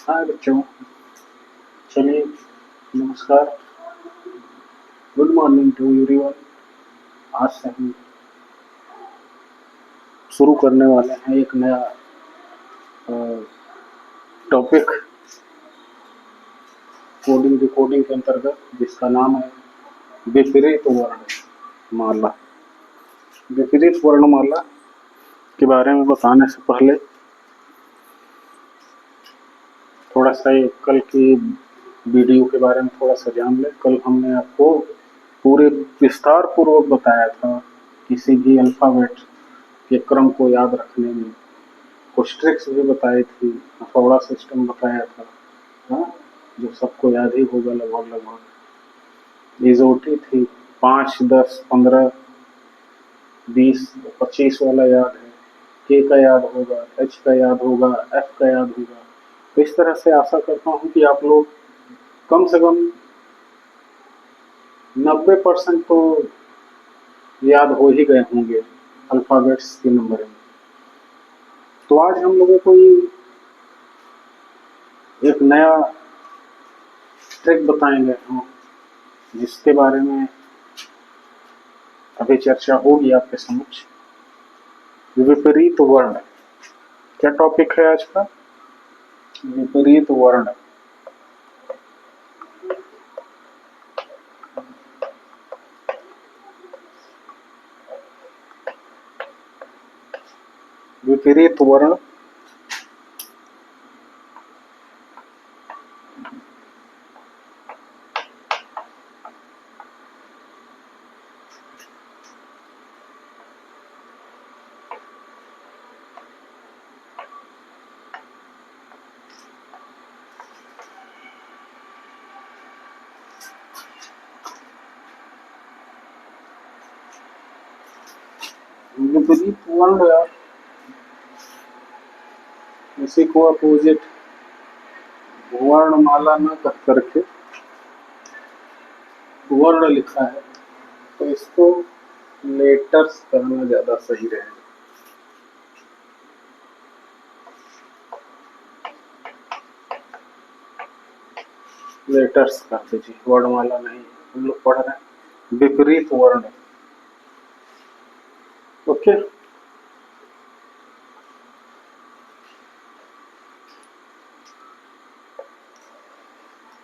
हाय बच्चों, चलिए नमस्कार, गुड मॉर्निंग टू एवरीवन। आज से हम शुरू करने वाले हैं एक नया टॉपिक कोडिंग रिकॉर्डिंग के अंतर्गत, जिसका नाम है विपरीत वर्णमाला। विपरीत वर्णमाला के बारे में बताने से पहले थोड़ा सा ये कल की वीडियो के बारे में थोड़ा सा जान लें। कल हमने आपको पूरे विस्तार पूर्वक बताया था किसी भी अल्फाबेट के क्रम को याद रखने में, कुछ ट्रिक्स भी बताई थी, हथौड़ा सिस्टम बताया था। हाँ, जो सबको याद ही होगा लगभग लगभग। इजोटी थी, 5, 10, 15, 20, 25 वाला याद है। के का याद होगा, एच का याद होगा, एफ का याद होगा। तो इस तरह से आशा करता हूँ कि आप लोग कम से कम 90% तो याद हो ही गए होंगे अल्फाबेट्स की नंबरिंग। तो आज हम लोगों को एक नया ट्रिक बताएंगे हम, जिसके बारे में अभी चर्चा होगी आपके समक्ष। विपरीत वर्ण। क्या टॉपिक है आज का? विपरीत वर्ण। विपरीत वर्ण विपरीत वर्ण, इसी को अपोजिट वर्णमाला न कह करके वर्ण लिखा है, तो इसको लेटर्स कहना ज्यादा सही रहेगा। लेटर्स कह दीजिए, वर्णमाला नहीं। हम लोग पढ़ रहे हैं विपरीत वर्ण। ओके,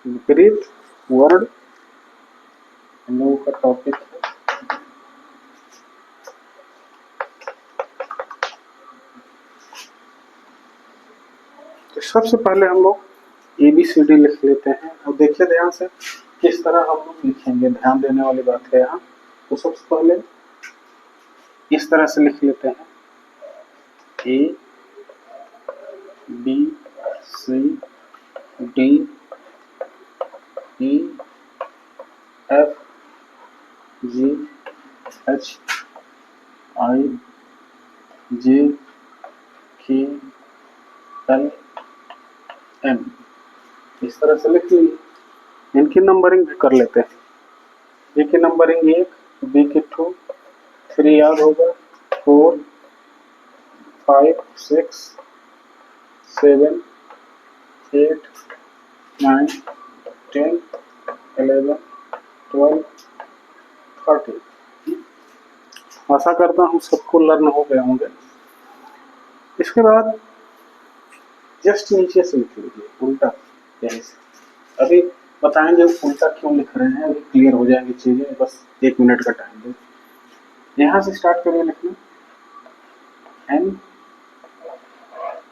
विपरीत वर्ण हम लोगों का टॉपिक है। तो सबसे पहले हम लोग ABCD लिख लेते हैं। और देखिए ध्यान से किस तरह हम लोग लिखेंगे, ध्यान देने वाली बात है यहाँ। तो सबसे पहले इस तरह से लिख लेते हैं A B C D E F G H I J K L M। इस तरह से लिख लीजिए। इनकी नंबरिंग भी कर लेते हैं। ए की नंबरिंग 1, बी की 2, 3 याद होगा, 4, 5, 6, 7, 8, 9, 10, 11, 12, 13। आशा करता हूँ सबको लर्न हो गए होंगे। इसके बाद जस्ट नीचे से लिख लीजिए उल्टा, यहीं से। अभी बताएंगे उल्टा क्यों लिख रहे हैं, अभी क्लियर हो जाएंगी चीजें, बस 1 मिनट का टाइम दे। यहाँ से स्टार्ट करिए लिखना, N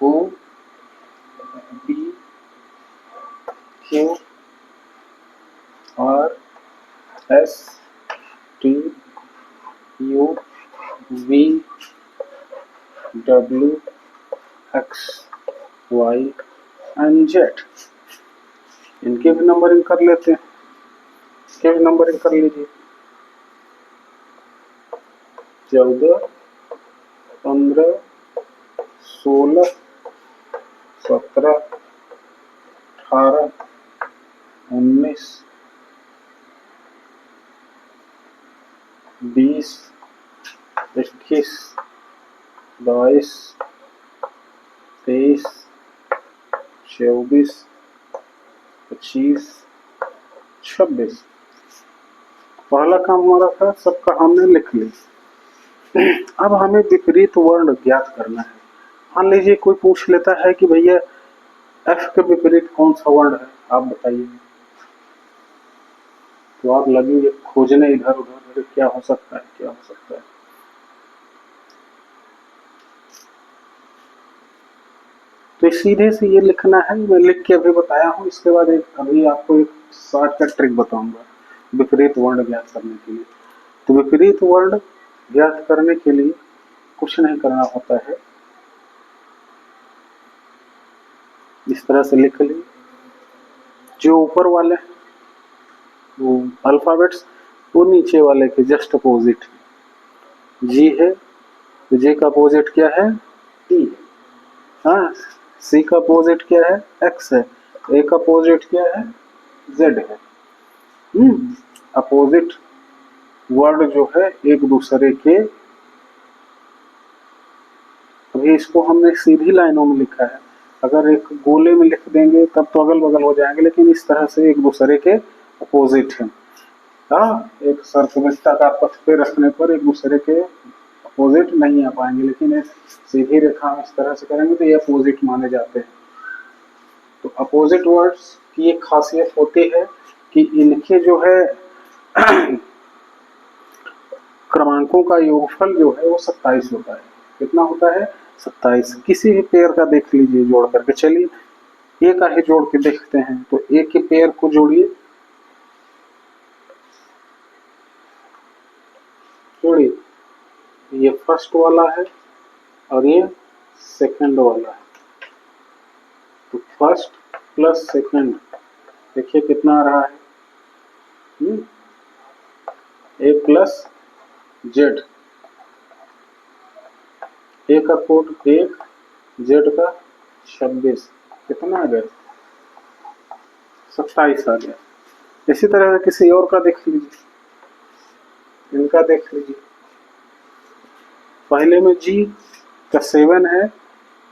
O P Q R S T U V W X Y and Z। इनके भी नंबरिंग कर लेते हैं, इसके भी नंबरिंग कर लीजिए। 14, 15, 16, 17, 18, 19, 20, 21, 22, 23, 24, 25, 26। पहला काम हमारा था, सबका हमने लिख लिया। अब हमें विपरीत वर्ण ज्ञात करना है। मान लीजिए कोई पूछ लेता है कि भैया एफ के विपरीत कौन सा वर्ण है, आप बताइए। तो आप लगेंगे खोजने इधर उधर, अरे क्या हो सकता है, क्या हो सकता है। तो सीधे से ये लिखना है, मैं लिख के अभी बताया हूँ। इसके बाद अभी आपको एक शॉर्टकट ट्रिक बताऊंगा विपरीत वर्ण ज्ञात करने के लिए। तो विपरीत वर्ण ज्ञात करने के लिए कुछ नहीं करना होता है, इस तरह से लिख ली। जो ऊपर वाले वो अल्फाबेट्स, वो नीचे वाले के जस्ट अपोजिट। जी है तो जे का अपोजिट क्या है, टी। हाँ, सी का अपोजिट क्या है, एक्स है। ए का अपोजिट क्या है, जेड है। अपोजिट वर्ड जो है एक दूसरे के, अभी इसको हमने सीधी लाइनों में लिखा है। अगर एक गोले में लिख देंगे तब तो अगल बगल हो जाएंगे, लेकिन इस तरह से एक दूसरे के अपोजिट है। हाँ, एक सर्कवृत्ताकार पथ पे रखने पर एक दूसरे के अपोजिट नहीं आ पाएंगे, लेकिन एक सीधी रेखा में इस तरह से करेंगे तो ये अपोजिट माने जाते हैं। तो अपोजिट वर्ड्स की एक खासियत होती है कि इनके जो है क्रमांकों का योगफल जो है वो 27 होता है। कितना होता है, 27। किसी भी पेयर का देख लीजिए जोड़ करके। चलिए ए का ही जोड़ के देखते हैं। तो ए के पेयर को जोड़िए, जोड़िए। ये फर्स्ट वाला है और ये सेकंड वाला है। तो फर्स्ट प्लस सेकंड देखिए कितना आ रहा है, ए प्लस जेड। ए का कोड 1, जेड का 26, कितना आ गया, 27 आ गया। इसी तरह से किसी और का देख लीजिए, इनका देख लीजिए। पहले में जी का 7 है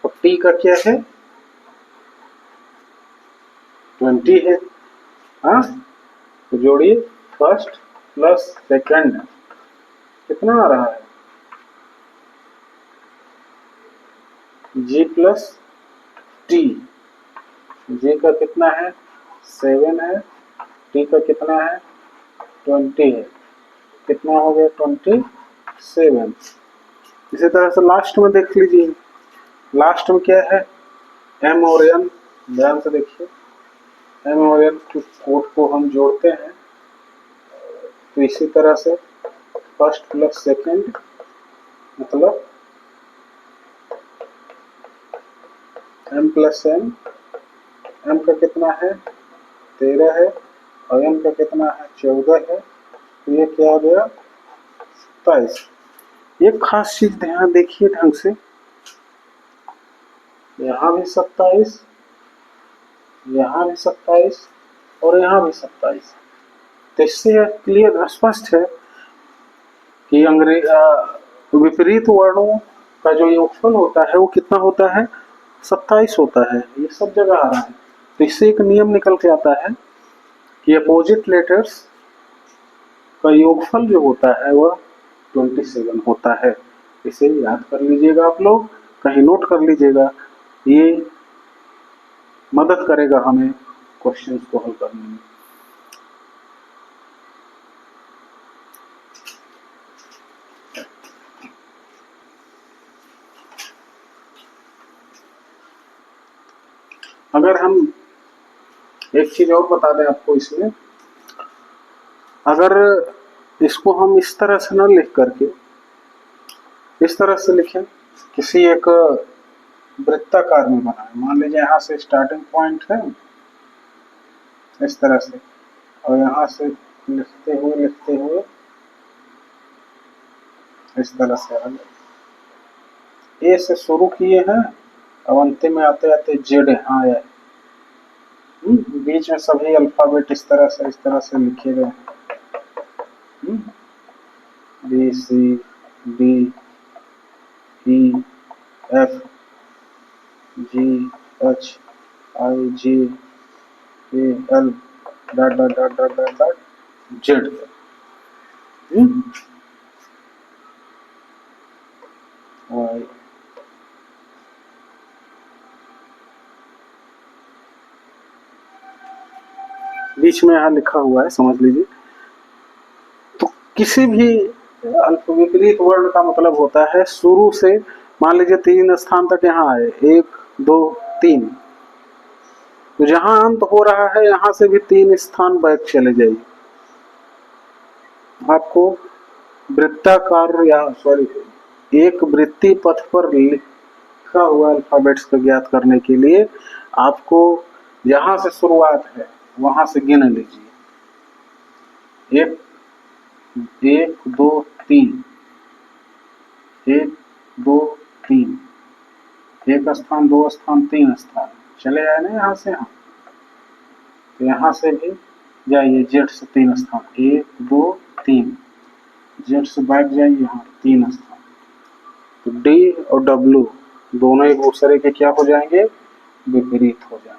और टी का क्या है, 20 है। हाँ, तो जोड़िए, फर्स्ट प्लस सेकंड कितना आ रहा है, जी प्लस टी। जी का कितना है, 7 है। टी का कितना है, 20 है। कितना हो गया, 27। इसी तरह से लास्ट में देख लीजिए। लास्ट में क्या है, एम और एन। ध्यान से देखिए, एम और एन के कोड को हम जोड़ते हैं। तो इसी तरह से फर्स्ट प्लस सेकंड मतलब एम प्लस एन। एम का कितना है, 13 है और एन का कितना है, 14 है। तो ये क्या आ गया, 27। एक खास चीज ध्यान देखिए ढंग से, यहाँ भी 27, यहाँ भी 27 और यहाँ भी 27। तो इससे क्लियर स्पष्ट है कि विपरीत वर्णों का जो योगफल होता है वो कितना होता है, 27 होता है। ये सब जगह आ रहा है। तो इससे एक नियम निकल के आता है कि अपोजिट लेटर्स का योगफल जो होता है वह 27 होता है। इसे याद कर लीजिएगा आप लोग, कहीं नोट कर लीजिएगा। ये मदद करेगा हमें क्वेश्चंस को हल करने में। अगर हम एक चीज और बता दें आपको इसमें, अगर इसको हम इस तरह से ना लिख करके इस तरह से लिखें, किसी एक वृत्ताकार में बनाएं। मान लीजिए यहाँ से स्टार्टिंग पॉइंट है इस तरह से, और यहाँ से लिखते हुए इस तरह से आ गए। ए से शुरू किए हैं, अब अंतिम में आते आते जेड यहाँ आया। बीच में सभी अल्फाबेट इस तरह से लिखे गए हैं, B C D E F G H IJAL dot dot dot dot dot dot Z. Y बीच में यहाँ लिखा हुआ है, समझ लीजिए। तो किसी भी विपरीत वर्ण का मतलब होता है शुरू से, मान लीजिए 3 स्थान तक यहाँ आए, 1 2 3, तो जहां अंत हो रहा है यहां से भी 3 स्थान बैक चले जाइए। आपको वृत्ताकार या सॉरी एक वृत्तीय पथ पर लिखा हुआ अल्फाबेट्स को ज्ञात करने के लिए आपको जहां से शुरुआत है वहां से गिन लीजिए। 1 2 3, 1 2 3, 1 स्थान 2 स्थान 3 स्थान चले आए ना यहाँ से। यहाँ तो यहाँ से भी जाइए, जेड से 3 स्थान, 1 2 3, जेड से बैक जाइए यहाँ 3 स्थान। तो डी और डब्ल्यू दोनों एक दूसरे के क्या हो जाएंगे, विपरीत हो जाएंगे,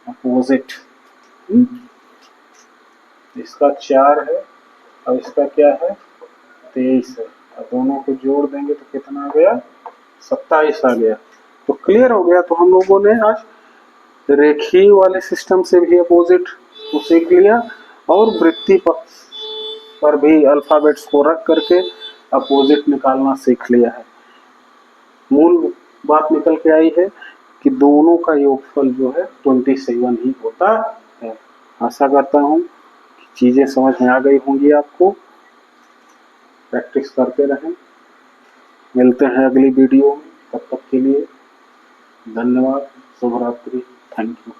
अपोजिट। इसका 4 है और इसका क्या है 23 है, और दोनों को जोड़ देंगे तो कितना आ गया 27 आ गया। तो क्लियर हो गया। तो हम लोगों ने आज रेखीय वाले सिस्टम से भी अपोजिट को सीख लिया और वृत्तीय पथ पर भी अल्फाबेट्स को रख करके अपोजिट निकालना सीख लिया है। मूल बात निकल के आई है कि दोनों का योगफल जो है 27 ही होता है। आशा करता हूँ कि चीजें समझ में आ गई होंगी आपको। प्रैक्टिस करते रहें। मिलते हैं अगली वीडियो में, तब तक के लिए धन्यवाद। शुभ रात्रि। Thank you.